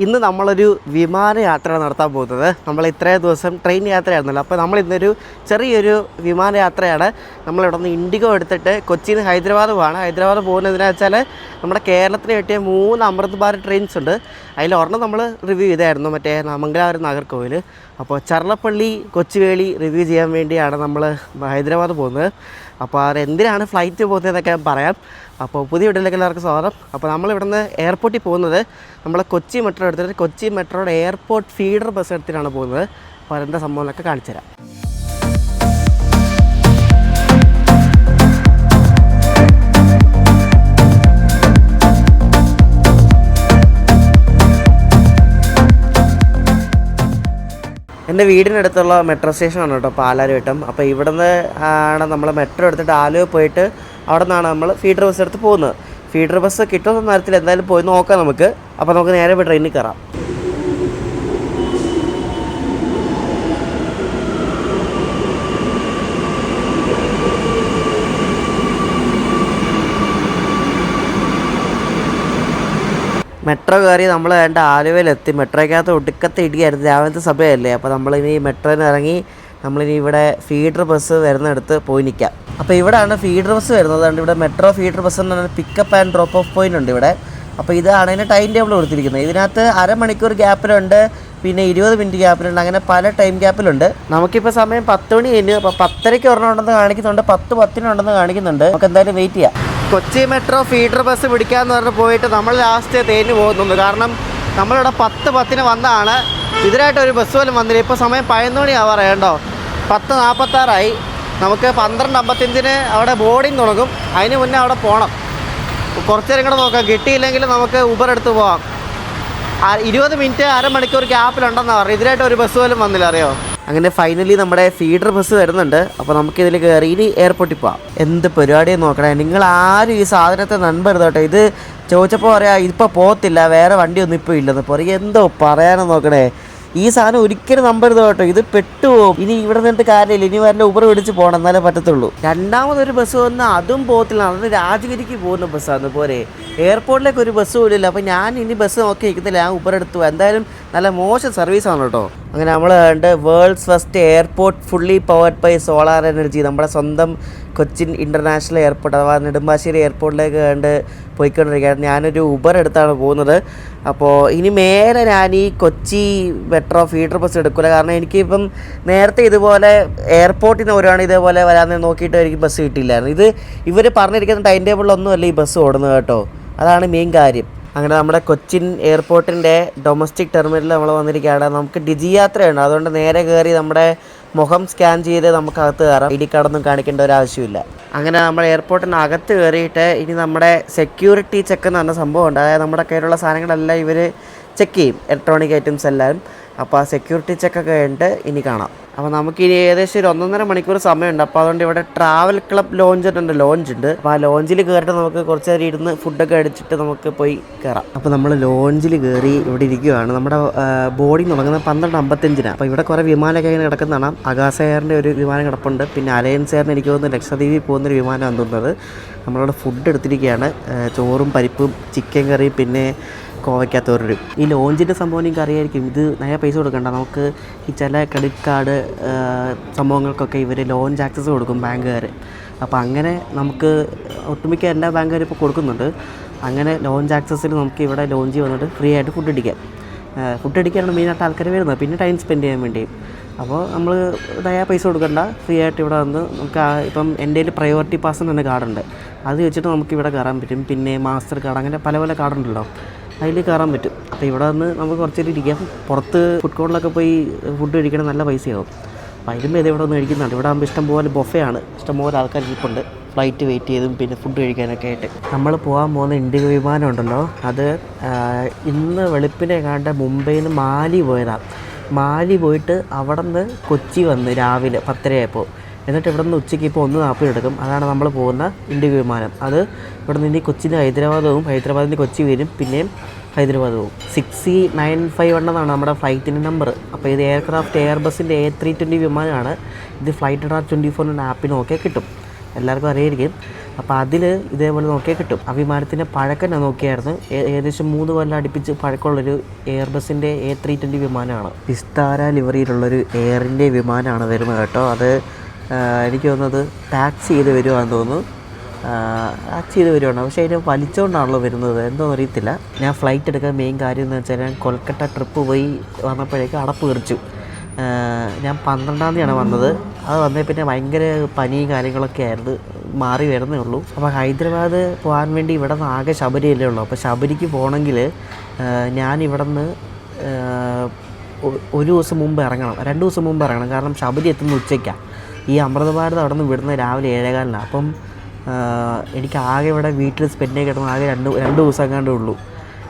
ഇന്ന് നമ്മളൊരു വിമാനയാത്ര നടത്താൻ പോകുന്നത്. നമ്മൾ ഇത്രയും ദിവസം ട്രെയിൻ യാത്രയായിരുന്നല്ലോ. അപ്പോൾ നമ്മളിന്നൊരു ചെറിയൊരു വിമാനയാത്രയാണ്. നമ്മളിവിടെ നിന്ന് ഇൻഡിഗോ എടുത്തിട്ട് കൊച്ചിയിൽ നിന്ന് ഹൈദരാബാദ് പോവാണ്. ഹൈദരാബാദ് പോകുന്നതിനാ വെച്ചാൽ നമ്മുടെ കേരളത്തിന് കിട്ടിയ 3 അമൃത് ഭാരത് ട്രെയിൻസ് ഉണ്ട്. അതിൽ ഒരെണ്ണം നമ്മൾ റിവ്യൂ ചെയ്തായിരുന്നു, മറ്റേ മംഗലാപുരം നാഗർകോവിൽ. അപ്പോൾ ചർലപ്പള്ളി കൊച്ചുവേളി റിവ്യൂ ചെയ്യാൻ വേണ്ടിയാണ് നമ്മൾ ഹൈദരാബാദ് പോകുന്നത്. അപ്പോൾ അതെന്തിനാണ് ഫ്ലൈറ്റ് പോകുന്നതെന്നൊക്കെ ഞാൻ പറയാം. അപ്പോൾ പുതിയ വീട്ടിലേക്ക് എല്ലാവർക്കും സ്വാഗതം. അപ്പോൾ നമ്മളിവിടുന്ന് എയർപോർട്ടിൽ പോകുന്നത് നമ്മൾ കൊച്ചി മെട്രോ എടുത്തിട്ട് കൊച്ചി മെട്രോയുടെ എയർപോർട്ട് ഫീഡർ ബസ് എടുത്തിട്ടാണ് പോകുന്നത്. അപ്പോൾ അതെന്താ സംഭവം എന്നൊക്കെ കാണിച്ചു തരാം. എൻ്റെ വീടിനടുത്തുള്ള മെട്രോ സ്റ്റേഷനാണ് കേട്ടോ, പാലാരിവട്ടം. അപ്പോൾ ഇവിടുന്ന് ആണ് നമ്മൾ മെട്രോ എടുത്തിട്ട് ആലുവ പോയിട്ട് അവിടെ നിന്നാണ് നമ്മൾ ഫീഡർ ബസ് എടുത്ത് പോകുന്നത്. ഫീഡർ ബസ് കിട്ടുന്ന നേരത്തിൽ എന്തായാലും പോയി നോക്കാം നമുക്ക്. അപ്പോൾ നമുക്ക് നേരെ പോയി ട്രെയിനിൽ കയറാം. മെട്രോ കയറി നമ്മൾ വേണ്ട ആലുവയിലെത്തി. മെട്രോയ്ക്കകത്ത് ഒടുക്കത്തെ ഇടിയായിരുന്നു, രാവിലത്തെ സമയമല്ലേ. അപ്പോൾ നമ്മളിനി മെട്രോയിൽ നിന്ന് ഇറങ്ങി നമ്മളിനി ഇവിടെ ഫീഡർ ബസ് വരുന്നിടത്ത് പോയി നിൽക്കാം. അപ്പോൾ ഇവിടെയാണ് ഫീഡർ ബസ് വരുന്നത്. അതുകൊണ്ട് ഇവിടെ മെട്രോ ഫീഡർ ബസ് എന്ന് പറഞ്ഞാൽ pickup and drop of point ഉണ്ട് ഇവിടെ. അപ്പോൾ ഇതാണ് അതിൻ്റെ ടൈം ടേബിൾ കൊടുത്തിരിക്കുന്നത്. ഇതിനകത്ത് അരമണിക്കൂർ ഗ്യാപ്പിലുണ്ട്, പിന്നെ 20 മിനിറ്റ് ഗ്യാപ്പിലുണ്ട്, അങ്ങനെ പല ടൈം ഗ്യാപ്പിലുണ്ട്. നമുക്കിപ്പോൾ സമയം 10 മണി കഴിഞ്ഞു. അപ്പോൾ 10:30 ഒരെണ്ണം ഉണ്ടെന്ന് കാണിക്കുന്നുണ്ട്, 10:10 ഉണ്ടെന്ന് കാണിക്കുന്നുണ്ട്. നമുക്ക് എന്തായാലും വെയിറ്റ് ചെയ്യാം. കൊച്ചി മെട്രോ ഫീഡർ ബസ് പിടിക്കാമെന്ന് പറഞ്ഞ് പോയിട്ട് നമ്മൾ ലാസ്റ്റ് തേഞ്ഞ് പോകുന്നുണ്ട്. കാരണം നമ്മളിവിടെ 10:10 വന്നതാണ്, ഇതിനായിട്ടൊരു ബസ് പോലും വന്നില്ല. ഇപ്പോൾ സമയം 11 മണി ആവാറായി കേട്ടോ, 10:46 നമുക്ക് 12:55 അവിടെ ബോർഡിങ് തുടങ്ങും. അതിന് മുന്നേ അവിടെ പോകണം. കുറച്ച് നേരം കൂടെ നോക്കാം, കിട്ടിയില്ലെങ്കിൽ നമുക്ക് ഊബർ എടുത്ത് പോകാം. 20 മിനിറ്റ് അരമണിക്കൂർ ഗ്യാപ്പിലുണ്ടെന്നാണ് പറഞ്ഞത്. ഇതിനായിട്ട് ഒരു ബസ് പോലും വന്നില്ല, അറിയോ. അങ്ങനെ ഫൈനലി നമ്മുടെ ഫീഡർ ബസ് വരുന്നുണ്ട്. അപ്പോൾ നമുക്കിതിൽ കയറി ഇനി എയർപോർട്ടിൽ പോകാം. എന്ത് പരിപാടിയെന്ന് നോക്കണേ, നിങ്ങൾ ആരും ഈ സാധനത്തെ നൻപരുത് കേട്ടോ. ഇത് ചോദിച്ചപ്പോൾ പറയാം ഇപ്പോൾ പോകത്തില്ല, വേറെ വണ്ടിയൊന്നും ഇപ്പോൾ ഇല്ലെന്ന് പറയും. എന്തോ പറയാനോ നോക്കണേ. ഈ സാധനം ഒരിക്കലും നമ്പരുത് കേട്ടോ, ഇത് പെട്ടുപോകും. ഇനി ഇവിടെ നിന്നിട്ട് കാര്യമില്ല, ഇനി വല്ല ഊബർ പിടിച്ച് പോകണം, എന്നാലേ പറ്റത്തുള്ളൂ. രണ്ടാമതൊരു ബസ് വന്നാൽ അതും പോകത്തില്ല. അത് രാജഗിരിക്ക് പോകുന്ന ബസ്സാണ് പോരെ, എയർപോർട്ടിലേക്ക് ഒരു ബസ് പോലില്ല. അപ്പോൾ ഞാൻ ഇനി ബസ് നോക്കി നിൽക്കുന്നില്ല, ഞാൻ ഊബർ എടുത്തു പോകാം. എന്തായാലും നല്ല മോശം സർവീസാണ് കേട്ടോ. അങ്ങനെ നമ്മൾ കണ്ട് world's first airport fully powered by solar energy, നമ്മുടെ സ്വന്തം കൊച്ചിൻ ഇൻ്റർനാഷണൽ എയർപോർട്ട് അഥവാ നെടുമ്പാശ്ശേരി എയർപോർട്ടിലേക്ക് കണ്ട് പോയിക്കൊണ്ടിരിക്കുകയാണ്. ഞാനൊരു ഊബർ എടുത്താണ് പോകുന്നത്. അപ്പോൾ ഇനി മേലെ ഞാൻ ഈ കൊച്ചി മെട്രോ ഫീഡർ ബസ് എടുക്കില്ല. കാരണം എനിക്കിപ്പം നേരത്തെ ഇതുപോലെ എയർപോർട്ടിൽ നിന്ന് വരുവാണ് ഇതേപോലെ വരാമെന്ന് നോക്കിയിട്ട് എനിക്ക് ബസ് കിട്ടിയില്ലായിരുന്നു. ഇത് ഇവർ പറഞ്ഞിരിക്കുന്ന ടൈം ടേബിളിലൊന്നുമല്ല ഈ ബസ് ഓടുന്നത് കേട്ടോ, അതാണ് മെയിൻ കാര്യം. അങ്ങനെ നമ്മുടെ കൊച്ചിൻ എയർപോർട്ടിൻ്റെ ഡൊമസ്റ്റിക് ടെർമിനലിൽ നമ്മൾ വന്നിരിക്കുകയാണ്. നമുക്ക് ഡിജി യാത്രയുണ്ട്, അതുകൊണ്ട് നേരെ കയറി നമ്മുടെ മുഖം സ്കാൻ ചെയ്ത് നമുക്ക് അകത്ത് കയറാം. ഐ ഡി കാർഡൊന്നും കാണിക്കേണ്ട ഒരു ആവശ്യമില്ല. അങ്ങനെ നമ്മൾ എയർപോർട്ടിന് അകത്ത് കയറിയിട്ട് ഇനി നമ്മുടെ സെക്യൂരിറ്റി ചെക്ക് എന്ന് പറഞ്ഞ സംഭവമുണ്ട്. അതായത് നമ്മുടെ കയ്യിലുള്ള സാധനങ്ങളെല്ലാം ഇവർ ചെക്ക് ചെയ്യും, ഇലക്ട്രോണിക് ഐറ്റംസ് എല്ലാം. അപ്പോൾ ആ സെക്യൂരിറ്റി ചെക്കൊക്കെ കഴിഞ്ഞിട്ട് ഇനി കാണാം. അപ്പോൾ നമുക്കിനി ഏകദേശം ഒരു 1.5 മണിക്കൂർ സമയമുണ്ട്. അപ്പോൾ അതുകൊണ്ട് ഇവിടെ ട്രാവൽ ക്ലബ് ലോഞ്ച് ഉണ്ട്. അപ്പോൾ ആ ലോഞ്ചിൽ കയറിയിട്ട് നമുക്ക് കുറച്ച് നേരം ഇരുന്ന് ഫുഡൊക്കെ അടിച്ചിട്ട് നമുക്ക് പോയി കയറാം. അപ്പോൾ നമ്മൾ ലോഞ്ചിൽ കയറി ഇവിടെ ഇരിക്കുകയാണ്. നമ്മുടെ ബോർഡിങ് തുടങ്ങുന്നത് 12:55. അപ്പോൾ ഇവിടെ കുറേ വിമാനമൊക്കെ ഇങ്ങനെ കിടക്കുന്നതാണ്. അഗാസ എയറിൻ്റെ ഒരു വിമാനം കിടപ്പുണ്ട്, പിന്നെ അലയൻസ് എയറിന് എനിക്ക് തോന്നുന്നു ലക്ഷദ്വീപിൽ പോകുന്നൊരു വിമാനമാണ് തോന്നുന്നത്. നമ്മളവിടെ ഫുഡ് എടുത്തിരിക്കുകയാണ്, ചോറും പരിപ്പും ചിക്കൻ കറി പിന്നെ കോവയ്ക്കാത്തവരും. ഈ ലോഞ്ചിൻ്റെ സംഭവം നിങ്ങൾക്ക് അറിയായിരിക്കും, ഇത് നല്ല പൈസ കൊടുക്കണ്ട. നമുക്ക് ഈ ചില ക്രെഡിറ്റ് കാർഡ് സംഭവങ്ങൾക്കൊക്കെ ഇവർ ലോഞ്ച് ആക്സസ് കൊടുക്കും ബാങ്കുകാർ. അപ്പോൾ അങ്ങനെ നമുക്ക് ഒട്ടുമിക്ക എല്ലാ ബാങ്കുകാരും ഇപ്പോൾ കൊടുക്കുന്നുണ്ട്. അങ്ങനെ ലോഞ്ച് ആക്സസിൽ നമുക്ക് ഇവിടെ ലോഞ്ച് വന്നിട്ട് ഫ്രീ ആയിട്ട് ഫുഡ് അടിക്കാനാണ് മെയിനായിട്ട് ആൾക്കാർ വരുന്നത്, പിന്നെ ടൈം സ്പെൻഡ് ചെയ്യാൻ വേണ്ടി. അപ്പോൾ നമ്മൾ ദയാ പൈസ കൊടുക്കണ്ട, ഫ്രീ ആയിട്ട് ഇവിടെ വന്ന് നമുക്ക് ഇപ്പം എൻ്റെ കയ്യിൽ പ്രയോറിറ്റി പാസ് എന്ന് തന്നെ കാർഡുണ്ട്, അത് വെച്ചിട്ട് നമുക്ക് ഇവിടെ കയറാൻ പറ്റും. പിന്നെ മാസ്റ്റർ കാർഡ്, അങ്ങനെ പല പല കാർഡുണ്ടല്ലോ, അതിൽ കയറാൻ പറ്റും. അപ്പോൾ ഇവിടെ വന്ന് നമുക്ക് കുറച്ച് നേരം ഇരിക്കാം. പുറത്ത് ഫുഡ് കോർട്ടിലൊക്കെ പോയി ഫുഡ് കഴിക്കണം, നല്ല പൈസയാവും. അപ്പോൾ അതിലും ഇത് ഇവിടെ ഒന്ന് കഴിക്കുന്നുണ്ട്. ഇവിടെ ആകുമ്പോൾ ഇഷ്ടംപോലെ ബൊഫയാണ്, ഇഷ്ടംപോലെ ആൾക്കാർ ഇരിപ്പുണ്ട് ഫ്ലൈറ്റ് വെയിറ്റ് ചെയ്തും പിന്നെ ഫുഡ് കഴിക്കാനൊക്കെ ആയിട്ട്. നമ്മൾ പോകാൻ പോകുന്ന ഇൻഡിഗോ വിമാനം ഉണ്ടല്ലോ, അത് ഇന്ന് വെളുപ്പിനെ കണ്ട മുംബൈയിൽ നിന്ന് മാലി പോയതാണ്. മാലി പോയിട്ട് അവിടെ നിന്ന് കൊച്ചി വന്ന് രാവിലെ 10:30 ആയപ്പോൾ. എന്നിട്ട് ഇവിടെ നിന്ന് ഉച്ചയ്ക്ക് ഇപ്പോൾ 1:40 എടുക്കും. അതാണ് നമ്മൾ പോകുന്ന ഇൻഡിഗോ വിമാനം. അത് ഇവിടെ നിന്ന് കൊച്ചിയിൽ ഹൈദരാബാദ് പോകും, ഹൈദരാബാദിൽ നിന്ന് കൊച്ചി വരും, പിന്നെയും ഹൈദരാബാദ് പോകും. 6C951 എന്നാണ് നമ്മുടെ ഫ്ലൈറ്റിൻ്റെ നമ്പർ. അപ്പോൾ ഇത് എയർബസിൻ്റെ A320 വിമാനമാണ്. ഇത് ഫ്ലൈറ്റ് radar 24 ആപ്പിൽ നോക്കിയാൽ കിട്ടും, എല്ലാവർക്കും അറിയായിരിക്കും. അപ്പോൾ അതിൽ ഇതേപോലെ നോക്കിയാൽ കിട്ടും. ആ വിമാനത്തിൻ്റെ പഴക്കം ഞാൻ നോക്കിയായിരുന്നു. ഏകദേശം 3 കൊല്ലം അടുപ്പിച്ച് പഴക്കമുള്ളൊരു എയർബസിൻ്റെ A320 വിമാനമാണ്. വിസ്താര ലിവറിയിലുള്ളൊരു എയറിൻ്റെ വിമാനമാണ് വരുന്നത് കേട്ടോ. അത് എനിക്ക് തോന്നുന്നത് ടാക്സി ചെയ്ത് വരുവാണെന്ന് തോന്നുന്നു. ടാക്സി ചെയ്ത് വരുവാണ്, പക്ഷേ അതിന് വലിച്ചുകൊണ്ടാണല്ലോ വരുന്നത്, എന്തോന്നും അറിയത്തില്ല. ഞാൻ ഫ്ലൈറ്റ് എടുക്കാൻ മെയിൻ കാര്യം എന്ന് വെച്ചാൽ ഞാൻ കൊൽക്കട്ട ട്രിപ്പ് പോയി വന്നപ്പോഴേക്കും അടപ്പ് തെറിച്ചു. ഞാൻ 12-ാം തീയതിയാണ് വന്നത്. അത് വന്നേ പിന്നെ ഭയങ്കര പനിയും കാര്യങ്ങളൊക്കെ ആയിരുന്നു, മാറി വരുന്നേ ഉള്ളൂ. അപ്പോൾ ഹൈദരാബാദ് പോകാൻ വേണ്ടി ഇവിടെ നിന്ന് ആകെ ശബരിയല്ലേ ഉള്ളൂ. അപ്പോൾ ശബരിക്ക് പോകണമെങ്കിൽ ഞാൻ ഇവിടെ നിന്ന് ഒരു ദിവസം മുമ്പ് ഇറങ്ങണം, 2 ദിവസം മുമ്പ് ഇറങ്ങണം. കാരണം ശബരി എത്തുന്ന ഉച്ചയ്ക്കാണ്. ഈ അമൃതഭാരത് അവിടെ നിന്ന് വിടുന്നത് രാവിലെ 7:15. അപ്പം എനിക്ക് ആകെ ഇവിടെ വീട്ടിൽ സ്പെൻഡ് ചെയ്ത് കിടന്ന് ആകെ 2 ദിവസം എങ്ങാണ്ടേ ഉള്ളൂ.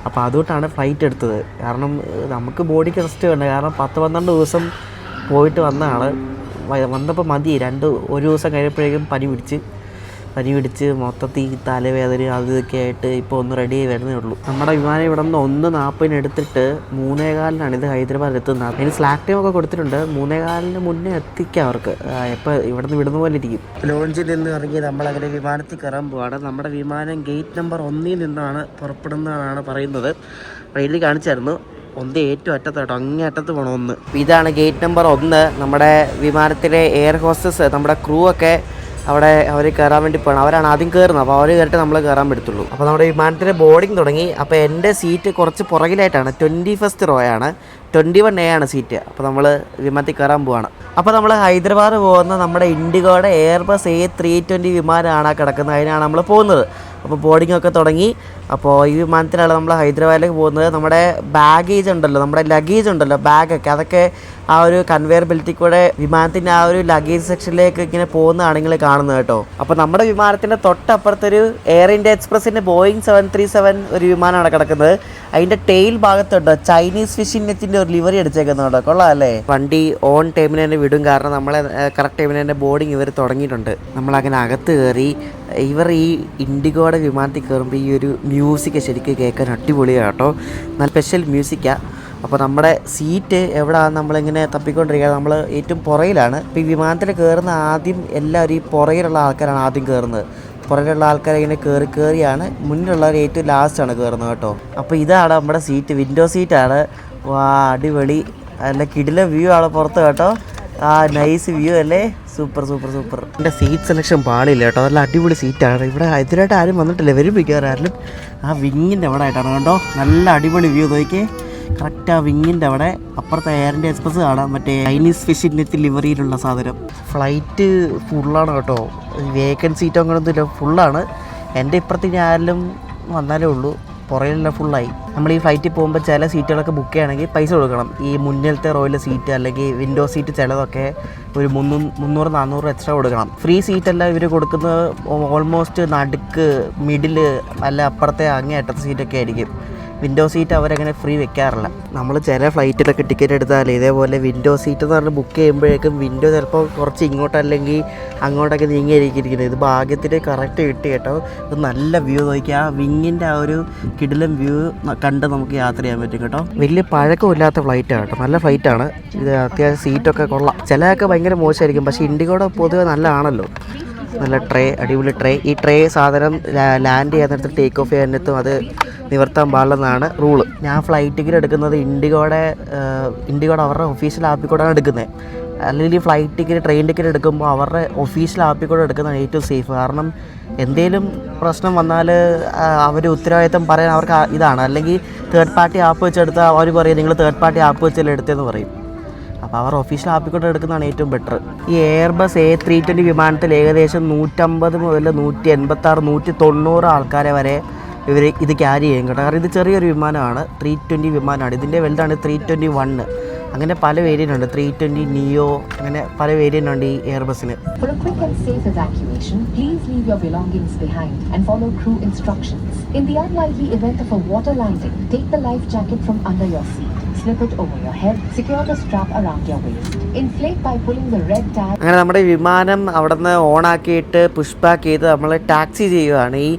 അപ്പോൾ അതുകൊണ്ടാണ് ഫ്ലൈറ്റ് എടുത്തത്. കാരണം നമുക്ക് ബോഡിക്ക് റെസ്റ്റ് വേണ്ട. കാരണം 10-12 ദിവസം പോയിട്ട് വന്നതാണ്. വന്നപ്പോൾ മതി, ഒരു ദിവസം കഴിഞ്ഞപ്പോഴേക്കും പനി പിടിച്ച് മൊത്തത്തിൽ തലവേദന അത് ഇതൊക്കെ ആയിട്ട് ഇപ്പോൾ ഒന്ന് റെഡി ആയി വരുന്നേ ഉള്ളൂ. നമ്മുടെ വിമാനം ഇവിടെ നിന്ന് 1:40 എടുത്തിട്ട് 3:15 ഇത് ഹൈദരാബാദ് എത്തുന്നത്. അതിന് സ്ലാക്ക് ടൈം ഒക്കെ കൊടുത്തിട്ടുണ്ട്. 3:15 മുന്നേ എത്തിക്കാം അവർക്ക്. എപ്പോൾ ഇവിടെ നിന്ന് വിടുന്ന പോലെ ഇരിക്കും. ലോഞ്ചിൽ നിന്ന് ഇറങ്ങി നമ്മളങ്ങനെ വിമാനത്തിൽ കയറാൻ പോവാണ്. നമ്മുടെ വിമാനം ഗേറ്റ് നമ്പർ 1 നിന്നാണ് പുറപ്പെടുന്നതാണ് പറയുന്നത്. റെയിലിൽ കാണിച്ചായിരുന്നു. 1 ഏറ്റവും അറ്റത്താട്ടോ, അങ്ങേ അറ്റത്ത് പോകണം 1. ഇതാണ് ഗേറ്റ് നമ്പർ 1. നമ്മുടെ വിമാനത്തിലെ എയർ ഹോസ്റ്റസ്, നമ്മുടെ ക്രൂ ഒക്കെ അവിടെ അവർ കയറാൻ വേണ്ടി പോകണം. അവരാണ് ആദ്യം കയറുന്നത്. അപ്പോൾ അവർ കയറിയിട്ട് നമ്മൾ കയറാൻ പറ്റത്തുള്ളൂ. അപ്പോൾ നമ്മുടെ വിമാനത്തിൻ്റെ ബോർഡിങ് തുടങ്ങി. അപ്പോൾ എൻ്റെ സീറ്റ് കുറച്ച് പുറകിലായിട്ടാണ്, 21st റോ ആണ്, 21A ആണ് സീറ്റ്. അപ്പോൾ നമ്മൾ വിമാനത്തിൽ കയറാൻ പോവാണ്. അപ്പോൾ നമ്മൾ ഹൈദരാബാദ് പോകുന്ന നമ്മുടെ ഇൻഡിഗോയുടെ എയർബസ് A320 വിമാനമാണ് കിടക്കുന്നത്. അതിനാണ് നമ്മൾ പോകുന്നത്. അപ്പോൾ ബോർഡിംഗ് ഒക്കെ തുടങ്ങി. അപ്പോൾ ഈ വിമാനത്തിലാണ് നമ്മൾ ഹൈദരാബാദിലേക്ക് പോകുന്നത്. നമ്മുടെ ബാഗേജ് ഉണ്ടല്ലോ, നമ്മുടെ ലഗേജ് ഉണ്ടല്ലോ, ബാഗൊക്കെ, അതൊക്കെ ആ ഒരു കൺവെയർ ബെൽറ്റിൽ കൂടെ വിമാനത്തിൻ്റെ ആ ഒരു ലഗേജ് സെക്ഷനിലേക്ക് ഇങ്ങനെ പോകുന്നതാണ് നിങ്ങൾ കാണുന്നത് കേട്ടോ. അപ്പോൾ നമ്മുടെ വിമാനത്തിൻ്റെ തൊട്ടപ്പുറത്തൊരു എയർ ഇന്ത്യ എക്സ്പ്രസിൻ്റെ ബോയിങ് 737 ഒരു വിമാനമാണ് കിടക്കുന്നത്. അതിൻ്റെ ടെയിൽ ഭാഗത്തുണ്ടോ ചൈനീസ് ഫിഷിംഗ് നെറ്റിൻ്റെ ഒരു ലിവറി അടിച്ചേക്കുന്നുണ്ടോ, കൊള്ളാം അല്ലേ. വണ്ടി ഓൺ ടൈമിന് തന്നെ വിടും. കാരണം നമ്മളെ കറക്റ്റ് ടൈമിന് തന്നെ ബോർഡിങ് ഇവർ തുടങ്ങിയിട്ടുണ്ട്. നമ്മളങ്ങനെ അകത്ത് കയറി. ഇവർ ഈ ഇൻഡിഗോയുടെ വിമാനത്തിൽ കയറുമ്പോൾ ഈ ഒരു മ്യൂസിക് ശരിക്കും കേൾക്കാൻ അടിപൊളിയാണ് കേട്ടോ. നല്ല സ്പെഷ്യൽ മ്യൂസിക്കാണ്. അപ്പോൾ നമ്മുടെ സീറ്റ് എവിടെയാണ് നമ്മളിങ്ങനെ തപ്പിക്കൊണ്ടിരിക്കുക. നമ്മൾ ഏറ്റവും പുറയിലാണ്. ഇപ്പോൾ ഈ വിമാനത്തിൽ കയറുന്ന ആദ്യം എല്ലാവരും ഈ പുറയിലുള്ള ആൾക്കാരാണ് ആദ്യം കയറുന്നത്. പുറകിലുള്ള ആൾക്കാരെ ഇങ്ങനെ കയറിയാണ്, മുന്നിലുള്ളവർ ഏറ്റവും ലാസ്റ്റാണ് കയറുന്നത് കേട്ടോ. അപ്പോൾ ഇതാണ് നമ്മുടെ സീറ്റ്, വിൻഡോ സീറ്റാണ്. വാ, അടിപൊളി, നല്ല കിടില വ്യൂ ആണ് പുറത്ത് കേട്ടോ. നൈസ് വ്യൂ അല്ലേ, സൂപ്പർ. എൻ്റെ സീറ്റ് സെലക്ഷൻ പാടില്ല കേട്ടോ, നല്ല അടിപൊളി സീറ്റാണ്. ഇവിടെ ഇതിനായിട്ട് ആരും വന്നിട്ടില്ല, വരും മിക്കവാറും. ആ വിങ്ങിൻ്റെ അവിടെ ആയിട്ടാണ് കേട്ടോ, നല്ല അടിപൊളി വ്യൂ നോക്കിയേ. കറക്റ്റ് ആ വിങ്ങിൻ്റെ അവിടെ അപ്പുറത്തെ എയർ ഇന്ത്യ എക്സ്പ്രസ് കാണാം, മറ്റേ ചൈനീസ് ഫിഷിംഗ് നെറ്റ് ലിവറിയിലുള്ള സാധനം. ഫ്ലൈറ്റ് ഫുള്ളാണ് കേട്ടോ, വേക്കൻറ്റ് സീറ്റോ അങ്ങനെയൊന്നുമില്ല, ഫുള്ളാണ്. എൻ്റെ ഇപ്പുറത്തേക്ക് ആരെങ്കിലും വന്നാലേ ഉള്ളൂ, പുറകിലെല്ലാം ഫുള്ളായി. നമ്മൾ ഈ ഫ്ലൈറ്റിൽ പോകുമ്പോൾ ചില സീറ്റുകളൊക്കെ ബുക്ക് ചെയ്യണമെങ്കിൽ പൈസ കൊടുക്കണം. ഈ മുന്നിലത്തെ റോയിലെ സീറ്റ് അല്ലെങ്കിൽ വിൻഡോ സീറ്റ് ചിലതൊക്കെ ഒരു 300-400 എക്സ്ട്രാ കൊടുക്കണം. ഫ്രീ സീറ്റെല്ലാം ഇവർ കൊടുക്കുന്നത് ഓൾമോസ്റ്റ് നടുക്ക്, മിഡില്, അല്ല അപ്പുറത്തെ അങ്ങേയറ്റത്തെ സീറ്റൊക്കെ ആയിരിക്കും. വിൻഡോ സീറ്റ് അവരങ്ങനെ ഫ്രീ വെക്കാറില്ല. നമ്മൾ ചില ഫ്ലൈറ്റിലൊക്കെ ടിക്കറ്റ് എടുത്താൽ ഇതേപോലെ വിൻഡോ സീറ്റ് എന്ന് പറഞ്ഞ് ബുക്ക് ചെയ്യുമ്പോഴേക്കും വിൻഡോ ചിലപ്പോൾ കുറച്ച് ഇങ്ങോട്ടല്ലെങ്കിൽ അങ്ങോട്ടൊക്കെ നീങ്ങിയിരിക്കുന്നത്. ഇത് ഭാഗ്യത്തിന് കറക്റ്റ് കിട്ടി കേട്ടോ. ഇത് നല്ല വ്യൂ നോക്കിയാൽ ആ വിങ്ങിൻ്റെ ആ ഒരു കിടിലം വ്യൂ കണ്ട് നമുക്ക് യാത്ര ചെയ്യാൻ പറ്റും കേട്ടോ. വലിയ പഴക്കമില്ലാത്ത ഫ്ലൈറ്റാണ് കേട്ടോ, നല്ല ഫ്ലൈറ്റാണ് ഇത്. അത്യാവശ്യം സീറ്റൊക്കെ കൊള്ളാം. ചിലതൊക്കെ ഭയങ്കര മോശമായിരിക്കും, പക്ഷേ ഇൻഡിഗോയുടെ പൊതുവെ നല്ലതാണല്ലോ. നല്ല ട്രേ, അടിപൊളി ട്രേ. ഈ ട്രേ സാധനം ലാൻഡ് ചെയ്യാൻ നേരത്ത് ടേക്ക് ഓഫ് ചെയ്യാനെത്തും അത് നിവർത്താൻ പാടില്ലെന്നാണ് റൂള്. ഞാൻ ഫ്ലൈറ്റ് ടിക്കറ്റ് എടുക്കുന്നത് ഇൻഡിഗോയുടെ അവരുടെ ഒഫീഷ്യൽ ആപ്പിൽ കൂടെയാണ് എടുക്കുന്നത്. അല്ലെങ്കിൽ ഈ ഫ്ലൈറ്റ് ടിക്കറ്റ്, ട്രെയിൻ ടിക്കറ്റ് എടുക്കുമ്പോൾ അവരുടെ ഒഫീഷ്യൽ ആപ്പിൽ കൂടെ എടുക്കുന്നതാണ് ഏറ്റവും സേഫ്. കാരണം എന്തെങ്കിലും പ്രശ്നം വന്നാൽ അവർ ഉത്തരവാദിത്തം പറയാൻ അവർക്ക് ഇതാണ്. അല്ലെങ്കിൽ തേർഡ് പാർട്ടി ആപ്പ് വെച്ചെടുത്താൽ അവർ പറയും നിങ്ങൾ തേർഡ് പാർട്ടി ആപ്പ് വെച്ചല്ലേ എടുത്തതെന്ന് പറയും. അപ്പോൾ അവർ ഒഫീഷ്യൽ ആപ്പിൽ കൂടെ എടുക്കുന്നതാണ് ഏറ്റവും ബെറ്റർ. ഈ എയർബസ് A320 വിമാനത്തിൽ ഏകദേശം 150 മുതൽ 186, 190 ആൾക്കാരെ വരെ ഇവർ ഇത് ക്യാരി ചെയ്യും കേട്ടോ. കാരണം ഇത് ചെറിയൊരു വിമാനമാണ്, 320 വിമാനമാണ്. ഇതിൻ്റെ വലുതാണ് 321. അങ്ങനെ പല വേരിയൻ്റ് ഉണ്ട്, 320 നിയോ, അങ്ങനെ പല വേരിയൻ്റ് ഉണ്ട് ഈ എയർബസിന്. For a quick and safe evacuation, please leave your belongings behind and follow crew instructions. In the unlikely event of a water landing, take the life jacket from under your seat. Slip it over your head, secure the strap around your waist. Inflate by pulling the red tag. അങ്ങനെ നമ്മുടെ വിമാനം അവിടെ നിന്ന് ഓണാക്കിയിട്ട് push back ചെയ്ത് നമ്മൾ taxi ചെയ്യുകയാണ്. ഈ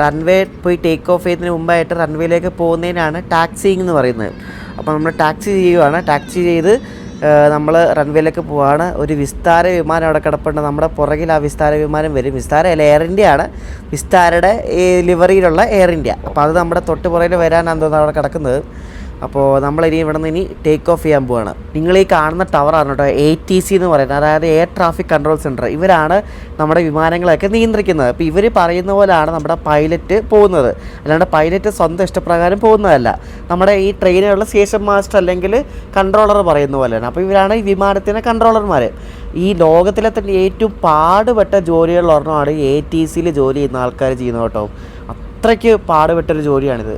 runway പോയി ടേക്ക് ഓഫ് ചെയ്യുന്നതിന് മുമ്പായിട്ട് റൺവേയിലേക്ക് പോകുന്നതിനാണ് ടാക്സിങ് എന്ന് പറയുന്നത്. അപ്പോൾ നമ്മൾ ടാക്സി ചെയ്യുകയാണ്. ടാക്സി ചെയ്ത് നമ്മൾ റൺവേയിലേക്ക് പോവാണ്. ഒരു വിസ്താര വിമാനം അവിടെ കിടപ്പുണ്ട്. നമ്മുടെ പുറകിൽ ആ വിസ്താര വിമാനം വരും. വിസ്താര അല്ല, എയർ ഇന്ത്യ ആണ്. വിസ്താരയുടെ ഈ ലിവറിയിലുള്ള എയർ ഇന്ത്യ. അപ്പോൾ അത് നമ്മുടെ തൊട്ട് പുറകിൽ വരാനാണ് തോന്നുന്നത് അവിടെ കിടക്കുന്നത്. അപ്പോൾ നമ്മളിനി ഇവിടെ നിന്ന് ടേക്ക് ഓഫ് ചെയ്യാൻ പോവാണ്. നിങ്ങൾ ഈ കാണുന്ന ടവറാണ് കേട്ടോ ATC എന്ന് പറയുന്നത്, അതായത് എയർ ട്രാഫിക് കൺട്രോൾ സെൻറ്റർ. ഇവരാണ് നമ്മുടെ വിമാനങ്ങളൊക്കെ നിയന്ത്രിക്കുന്നത്. അപ്പോൾ ഇവർ പറയുന്ന പോലെയാണ് നമ്മുടെ പൈലറ്റ് പോകുന്നത്, അല്ലാണ്ട് പൈലറ്റ് സ്വന്തം ഇഷ്ടപ്രകാരം പോകുന്നതല്ല. നമ്മുടെ ഈ ട്രെയിനിലുള്ള സ്റ്റേഷൻ മാസ്റ്റർ അല്ലെങ്കിൽ കൺട്രോളർ പറയുന്ന പോലെയാണ്. അപ്പോൾ ഇവരാണ് ഈ വിമാനത്തിൻ്റെ കൺട്രോളർമാർ. ഈ ലോകത്തിലെ തന്നെ ഏറ്റവും പാടുപെട്ട ജോലികളിലൊരെണ്ണമാണ് ATCയിൽ ജോലി ചെയ്യുന്ന ആൾക്കാർ ചെയ്യുന്നത് കേട്ടോ. അത്രയ്ക്ക് പാടുപെട്ടൊരു ജോലിയാണിത്.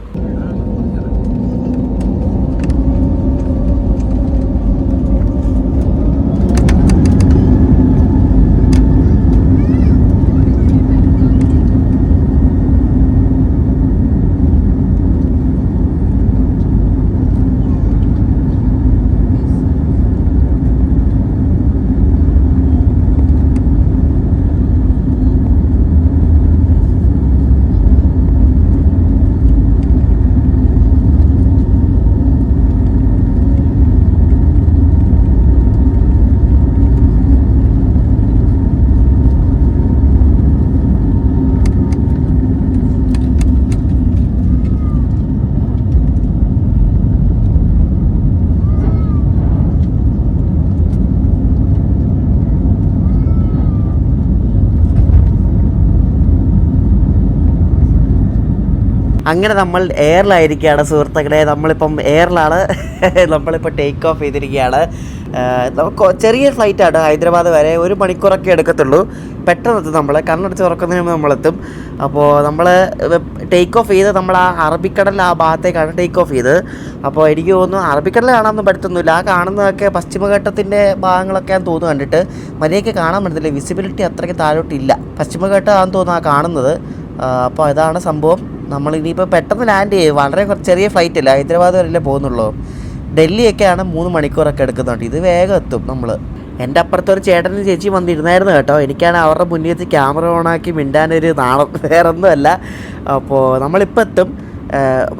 അങ്ങനെ നമ്മൾ എയറിലായിരിക്കുകയാണ് സുഹൃത്തുക്കളെ. നമ്മളിപ്പം എയറിലാണ്. നമ്മളിപ്പോൾ ടേക്ക് ഓഫ് ചെയ്തിരിക്കുകയാണ്. നമുക്ക് ചെറിയ ഫ്ലൈറ്റാണ്, ഹൈദരാബാദ് വരെ 1 മണിക്കൂറൊക്കെ എടുക്കത്തുള്ളൂ. പെട്ടെന്ന് എത്തും. നമ്മൾ കണ്ണടച്ച് തുറക്കുന്നതിന് മുമ്പ് നമ്മളെത്തും. അപ്പോൾ നമ്മൾ ടേക്ക് ഓഫ് ചെയ്ത് നമ്മൾ ആ അറബിക്കടലിൽ ആ ഭാഗത്തേക്കാണ് ടേക്ക് ഓഫ് ചെയ്തത്. അപ്പോൾ എനിക്ക് തോന്നുന്നു അറബിക്കടൽ കാണാനൊന്നും പറ്റത്തൊന്നുമില്ല. ആ കാണുന്നതൊക്കെ പശ്ചിമഘട്ടത്തിൻ്റെ ഭാഗങ്ങളൊക്കെയാണെന്ന് തോന്നുന്നു. കണ്ടിട്ട് മര്യാദയ്ക്ക് കാണാൻ പറ്റത്തില്ല, വിസിബിലിറ്റി അത്രയ്ക്ക് താഴോട്ടില്ല. പശ്ചിമഘട്ടമാണെന്ന് തോന്നുന്നു ആ കാണുന്നത്. അപ്പോൾ ഇതാണ് സംഭവം. നമ്മളിനിയിപ്പോൾ പെട്ടെന്ന് ലാൻഡ് ചെയ്യും. വളരെ ചെറിയ ഫ്ലൈറ്റ് അല്ല, ഹൈദരാബാദ് വരെയല്ലേ പോകുന്നുള്ളൂ. ഡൽഹിയൊക്കെയാണ് 3 മണിക്കൂറൊക്കെ എടുക്കുന്നുണ്ട്. ഇത് വേഗം എത്തും. നമ്മൾ എൻ്റെ അപ്പുറത്തൊരു ചേട്ടനും ചേച്ചി വന്നിരുന്നായിരുന്നു കേട്ടോ. എനിക്കാണ് അവരുടെ മുന്നിൽ വെച്ച് ക്യാമറ ഓണാക്കി മിണ്ടാനൊരു നാണം, വേറൊന്നുമല്ല. അപ്പോൾ നമ്മളിപ്പോൾ എത്തും.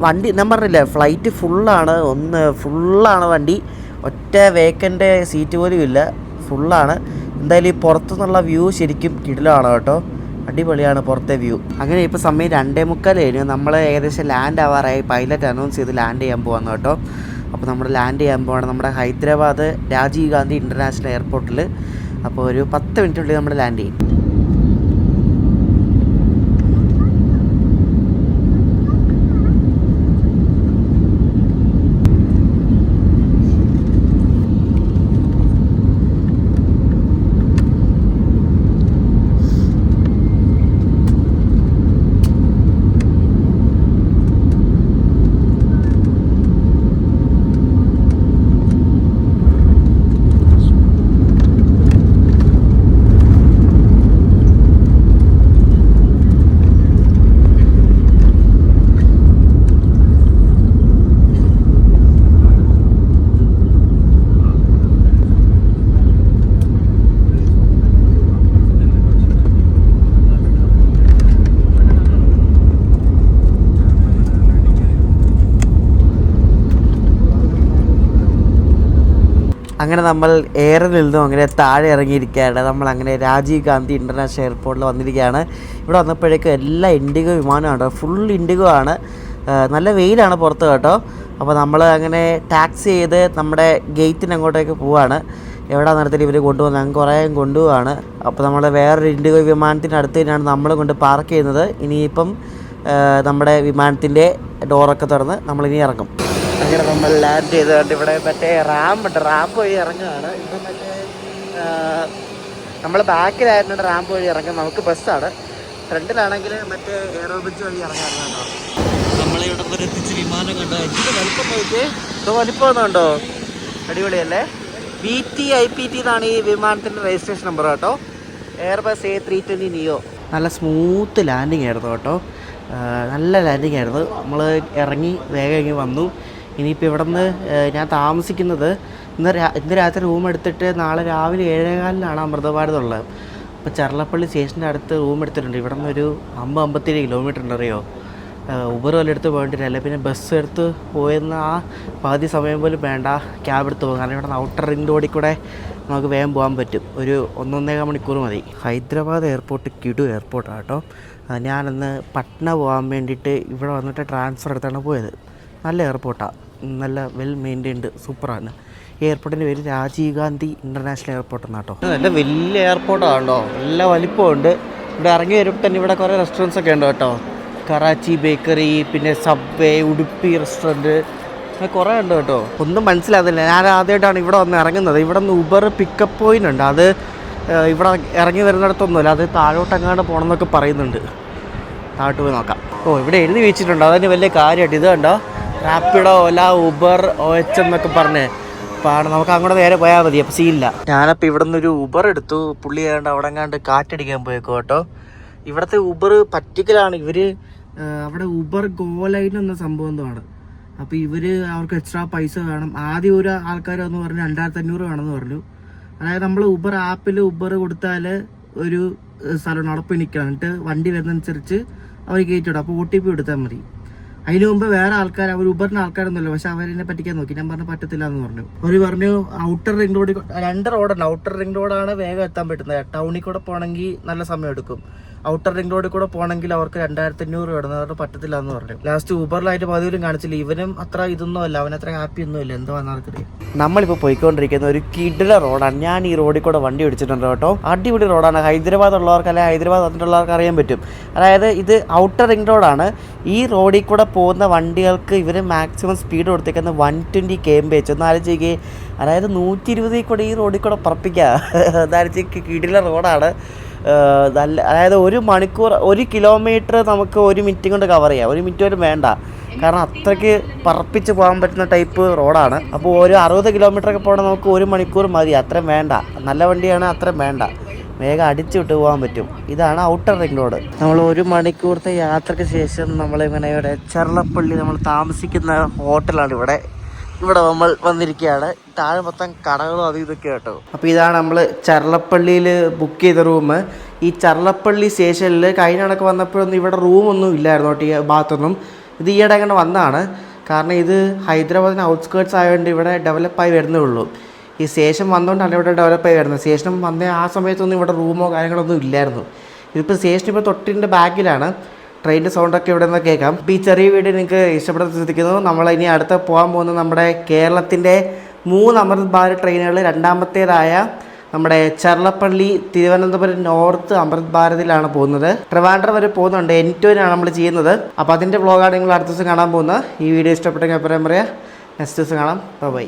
വണ്ടി ഞാൻ പറഞ്ഞില്ലേ, ഫ്ലൈറ്റ് ഫുള്ളാണ് വണ്ടി. ഒറ്റ വേക്കൻ്റ് സീറ്റ് പോലും ഇല്ല, ഫുള്ളാണ്. എന്തായാലും ഈ പുറത്തുനിന്നുള്ള വ്യൂ ശരിക്കും കിടിലമാണ് കേട്ടോ. അടിപൊളിയാണ് പുറത്തെ വ്യൂ. അങ്ങനെ ഇപ്പോൾ സമയം 2:45 കഴിഞ്ഞു. നമ്മൾ ഏകദേശം ലാൻഡ് ആവാറായി. പൈലറ്റ് അനൗൺസ് ചെയ്ത് ലാൻഡ് ചെയ്യാൻ പോകാമെന്ന് കേട്ടോ. അപ്പോൾ നമ്മൾ ലാൻഡ് ചെയ്യാൻ പോവാണ് നമ്മുടെ ഹൈദരാബാദ് രാജീവ് ഗാന്ധി ഇൻ്റർനാഷണൽ എയർപോർട്ടിൽ. അപ്പോൾ ഒരു 10 മിനിറ്റിനുള്ളിൽ നമ്മൾ ലാൻഡ് ചെയ്യും. അങ്ങനെ നമ്മൾ എയറിൽ നിന്നും അങ്ങനെ താഴെ ഇറങ്ങിയിരിക്കുകയാണ്. നമ്മളങ്ങനെ രാജീവ് ഗാന്ധി ഇൻ്റർനാഷണൽ എയർപോർട്ടിൽ വന്നിരിക്കുകയാണ്. ഇവിടെ വന്നപ്പോഴേക്കും എല്ലാ ഇൻഡിഗോ വിമാനമാണ്, ഫുൾ ഇൻഡിഗോ ആണ്. നല്ല വെയിലാണ് പുറത്ത് കേട്ടോ. അപ്പോൾ നമ്മൾ അങ്ങനെ ടാക്സി ചെയ്ത് നമ്മുടെ ഗേറ്റിന് അങ്ങോട്ടേക്ക് പോവാണ്. എവിടെ നേരത്തിൽ ഇവർ കൊണ്ടുപോകുന്നത്, ഞങ്ങൾ കുറേ കൊണ്ടുപോവാണ്. അപ്പോൾ നമ്മൾ വേറൊരു ഇൻഡിഗോ വിമാനത്തിൻ്റെ അടുത്ത് തന്നെയാണ് നമ്മൾ കൊണ്ട് പാർക്ക് ചെയ്യുന്നത്. ഇനിയിപ്പം നമ്മുടെ വിമാനത്തിൻ്റെ ഡോറൊക്കെ തുറന്ന് നമ്മളിനി ഇറങ്ങും. അങ്ങനെ നമ്മൾ ലാൻഡ് ചെയ്തുകൊണ്ട് ഇവിടെ മറ്റേ റാമ്പ് വഴി ഇറങ്ങുകയാണ്. ഇപ്പം മറ്റേ നമ്മൾ ബാക്കിലായിരുന്നു റാമ്പ് വഴി ഇറങ്ങും. നമുക്ക് ബസ്സാണ്. ഫ്രണ്ടിലാണെങ്കിൽ മറ്റേ എയറോബിച്ച് വഴി ഇറങ്ങാറുണ്ടോ. നമ്മളിവിടെ വരെ എത്തിച്ച് വിമാനം കണ്ടോ. എന്ത് വലിപ്പം നോക്കിയേ, ഇത് വലിപ്പം ഒന്നുണ്ടോ, അടിപൊളിയല്ലേ. VTIPT എന്നാണ് ഈ വിമാനത്തിൻ്റെ രജിസ്ട്രേഷൻ നമ്പർ കേട്ടോ. എയർബസ് A320 നിയോ. നല്ല സ്മൂത്ത് ലാൻഡിങ് ആയിരുന്നു കേട്ടോ. നല്ല ലാൻഡിങ് ആയിരുന്നു. നമ്മൾ ഇറങ്ങി വേഗം ഇങ്ങ് വന്നു. ഇനിയിപ്പോൾ ഇവിടെ നിന്ന് ഞാൻ താമസിക്കുന്നത് ഇന്ന് രാത്രി റൂം എടുത്തിട്ട് നാളെ രാവിലെ 7:15 അമൃതഭാരതമുള്ളത്. അപ്പോൾ ചർലപ്പള്ളി സ്റ്റേഷൻ്റെ അടുത്ത് റൂം എടുത്തിട്ടുണ്ട്. ഇവിടെ നിന്ന് ഒരു 50-57 കിലോമീറ്റർ ഉണ്ട് അറിയോ. ഊബർ വല്ല എടുത്ത് പോകേണ്ടില്ല, പിന്നെ ബസ് എടുത്ത് പോയെന്ന ആ പകുതി സമയം പോലും വേണ്ട ക്യാബ് എടുത്ത് പോകും. കാരണം ഇവിടെ നിന്ന് ഔട്ടർ റിംഗ് റോഡിൽ കൂടെ നമുക്ക് വേഗം പോകാൻ പറ്റും. ഒരു 1-1.5 മണിക്കൂർ മതി. ഹൈദരാബാദ് എയർപോർട്ട് കിടു എയർപോർട്ടാണ് കേട്ടോ. ഞാനന്ന് പട്ന പോകാൻ വേണ്ടിയിട്ട് ഇവിടെ വന്നിട്ട് ട്രാൻസ്ഫർ എടുത്താണ് പോയത്. നല്ല എയർപോർട്ടാണ്, നല്ല വെൽ മെയിൻറ്റൈൻഡ്, സൂപ്പറാണ്. ഈ എയർപോർട്ടിൻ്റെ പേര് രാജീവ് ഗാന്ധി ഇൻ്റർനാഷണൽ എയർപോർട്ട് എന്നാണ് കേട്ടോ. നല്ല വലിയ എയർപോർട്ടാണ് കേട്ടോ, നല്ല വലിപ്പമുണ്ട്. ഇവിടെ ഇറങ്ങി വരുമ്പോൾ തന്നെ ഇവിടെ കുറേ റെസ്റ്റോറൻറ്റ്സ് ഒക്കെ ഉണ്ട് കേട്ടോ. കറാച്ചി ബേക്കറി, പിന്നെ സബ്വേ, ഉടുപ്പി റെസ്റ്റോറൻറ്റ്, അങ്ങനെ കുറേ ഉണ്ട് കേട്ടോ. ഒന്നും മനസ്സിലാകുന്നില്ല. ഞാൻ ആദ്യമായിട്ടാണ് ഇവിടെ വന്ന് ഇറങ്ങുന്നത്. ഇവിടെ നിന്ന് ഊബർ പിക്കപ്പ് പോയിൻ്റ് ഉണ്ട്. അത് ഇവിടെ ഇറങ്ങി വരുന്നിടത്തൊന്നുമില്ല, അത് താഴോട്ടെങ്ങാണ്ട് പോകണം എന്നൊക്കെ പറയുന്നുണ്ട്. താഴോട്ട് പോയി നോക്കാം. ഇവിടെ എഴുതി വെച്ചിട്ടുണ്ട്, അതിന് വലിയ കാര്യമായിട്ട്. ഇത് കണ്ടോ, റാപ്പിഡോ, ഓല, ഊബർ, OH എന്നൊക്കെ പറഞ്ഞ് അപ്പോൾ നമുക്ക് അങ്ങോട്ട് നേരെ പോയാൽ മതി. അപ്പോൾ സീനില്ല. ഞാനപ്പോൾ ഇവിടെ നിന്നൊരു ഊബർ എടുത്തു. പുള്ളി ആണ്ട് അവിടെ എങ്ങാണ്ട് കാറ്റടിക്കാൻ പോയേക്കോ കേട്ടോ. ഇവിടുത്തെ ഊബർ പറ്റിക്കലാണ്. ഇവർ അവിടെ ഊബർ ഗോലൈൻ എന്ന സംഭവം എന്താണ്. അപ്പോൾ അവർക്ക് എക്സ്ട്രാ പൈസ വേണം. ആദ്യം ഒരു ആൾക്കാർ എന്ന് പറഞ്ഞു 2500 വേണമെന്ന് പറഞ്ഞു. അതായത് നമ്മൾ ഊബർ ആപ്പിൽ ഊബർ കൊടുത്താൽ ഒരു സ്ഥലം അവിടെ പോയി നിൽക്കണം, എന്നിട്ട് വണ്ടി വരുന്നതനുസരിച്ച് അവർ കയറ്റിവിടും. അപ്പോൾ OTP കൊടുത്താൽ മതി. അതിന് മുമ്പ് വേറെ ആൾക്കാർ, അവർ ഊബറിന് ആൾക്കാരൊന്നുമില്ല, പക്ഷെ അവരെന്നെ പറ്റിക്കാൻ നോക്കി. ഞാൻ പറഞ്ഞു പറ്റത്തില്ല എന്ന് പറഞ്ഞു. അവർ പറഞ്ഞു ഔട്ടർ റിംഗ് റോഡിൽ 2 റോഡുണ്ട്. ഔട്ടർ റിംഗ് റോഡാണ് വേഗം എത്താൻ പറ്റുന്നത്. ടൗണിൽ കൂടെ പോകണമെങ്കിൽ നല്ല സമയം എടുക്കും. ഔട്ടർ റിംഗ് റോഡിൽ കൂടെ പോകണമെങ്കിൽ അവർക്ക് 2500 വേണം. അവർക്ക് പറ്റത്തില്ല എന്ന് പറഞ്ഞു. ലാസ്റ്റ് ഊബറിലായിട്ട് പതിവിലും കാണിച്ചില്ല. ഇവനും അത്ര ഇതൊന്നും അല്ല, അവനത്ര ഹാപ്പി ഒന്നും ഇല്ല. എന്തോ ആർക്കറിയാം. നമ്മളിപ്പോൾ പോയിക്കൊണ്ടിരിക്കുന്ന ഒരു കിടില റോഡാണ്. ഞാൻ ഈ റോഡിൽ കൂടെ വണ്ടി ഓടിച്ചിട്ടുണ്ട് കേട്ടോ. അടിപൊളി റോഡാണ്. ഹൈദരാബാദ് ഉള്ളവർക്ക് അല്ലെങ്കിൽ ഹൈദരാബാദ് വന്നിട്ടുള്ളവർക്ക് അറിയാൻ പറ്റും. അതായത് ഇത് ഔട്ടർ റിംഗ് റോഡാണ്. ഈ റോഡിൽ കൂടെ പോകുന്ന വണ്ടികൾക്ക് ഇവർ മാക്സിമം സ്പീഡ് കൊടുത്തേക്കുന്ന 120 km/h. ഒന്ന് ആലോചിക്കേ, അതായത് 120 കൂടെ ഈ റോഡിൽ കൂടെ പറപ്പിക്കുക. അതായത് കിടില റോഡാണ്. നല്ല, അതായത് 1 മണിക്കൂർ 1 കിലോമീറ്റർ നമുക്ക് 1 മിനിറ്റ് കൊണ്ട് കവർ ചെയ്യാം. 1 മിനിറ്റ് പോലും വേണ്ട, കാരണം അത്രയ്ക്ക് പറപ്പിച്ച് പോകാൻ പറ്റുന്ന ടൈപ്പ് റോഡാണ്. അപ്പോൾ ഒരു 60 കിലോമീറ്ററൊക്കെ പോകണമെങ്കിൽ നമുക്ക് 1 മണിക്കൂർ മതി. അത്രയും വേണ്ട, നല്ല വണ്ടിയാണ്, അത്രയും വേണ്ട, വേഗം അടിച്ചു വിട്ട് പോകാൻ പറ്റും. ഇതാണ് ഔട്ടർ റിംഗ് റോഡ്. നമ്മൾ 1 മണിക്കൂറത്തെ യാത്രയ്ക്ക് ശേഷം നമ്മളിങ്ങനെ ഇവിടെ ചെർളപ്പള്ളി, നമ്മൾ താമസിക്കുന്ന ഹോട്ടലാണ് ഇവിടെ നമ്മൾ വന്നിരിക്കുകയാണ്. താഴെ മൊത്തം കടകളും അതും ഇതൊക്കെ കേട്ടോ. അപ്പോൾ ഇതാണ് നമ്മൾ ചെർളപ്പള്ളിയിൽ ബുക്ക് ചെയ്ത റൂം. ഈ ചെർളപ്പള്ളി സ്റ്റേഷനിൽ കഴിഞ്ഞ കണക്ക് വന്നപ്പോഴൊന്നും ഇവിടെ റൂമൊന്നും ഇല്ലായിരുന്നു കേട്ടോ, ഈ ഭാഗത്തൊന്നും. ഇത് ഈയിടെ അങ്ങനെ വന്നതാണ്. കാരണം ഇത് ഹൈദരാബാദിന് ഔട്ട്സ്കേർട്സ് ആയതുകൊണ്ട് ഇവിടെ ഡെവലപ്പായി വരുന്നേ ഉള്ളൂ. ഈ സ്റ്റേഷൻ വന്നുകൊണ്ടാണ് ഇവിടെ ഡെവലപ്പായി വരുന്നത്. സ്റ്റേഷൻ വന്ന ആ സമയത്തൊന്നും ഇവിടെ റൂമോ കാര്യങ്ങളൊന്നും ഇല്ലായിരുന്നു. ഇതിപ്പോൾ സ്റ്റേഷൻ ഇപ്പോൾ തൊട്ടിൻ്റെ ബാക്കിലാണ്. ട്രെയിനിൻ്റെ സൗണ്ടൊക്കെ ഇവിടെ നിന്ന് കേൾക്കാം. അപ്പോൾ ഈ ചെറിയ വീഡിയോ നിങ്ങൾക്ക് ഇഷ്ടപ്പെടുന്ന ശ്രദ്ധിക്കുന്നു. നമ്മൾ ഇനി അടുത്ത പോകാൻ പോകുന്നത് നമ്മുടെ കേരളത്തിൻ്റെ 3 അമൃത് ഭാരത് ട്രെയിനുകൾ, രണ്ടാമത്തേതായ നമ്മുടെ ചെർളപ്പള്ളി തിരുവനന്തപുരം നോർത്ത് അമൃത് ഭാരതിലാണ് പോകുന്നത്. ട്രിവാൻഡ്രം വരെ പോകുന്നുണ്ട്. N2-നാണ് നമ്മൾ ചെയ്യുന്നത്. അപ്പോൾ അതിൻ്റെ വ്ളോഗാണ് നിങ്ങൾ അടുത്ത ദിവസം കാണാൻ പോകുന്നത്. ഈ വീഡിയോ ഇഷ്ടപ്പെട്ടെങ്കിൽ അഭിപ്രായം പറയാം. നെക്സ്റ്റ് ദിവസം കാണാം. ബൈ.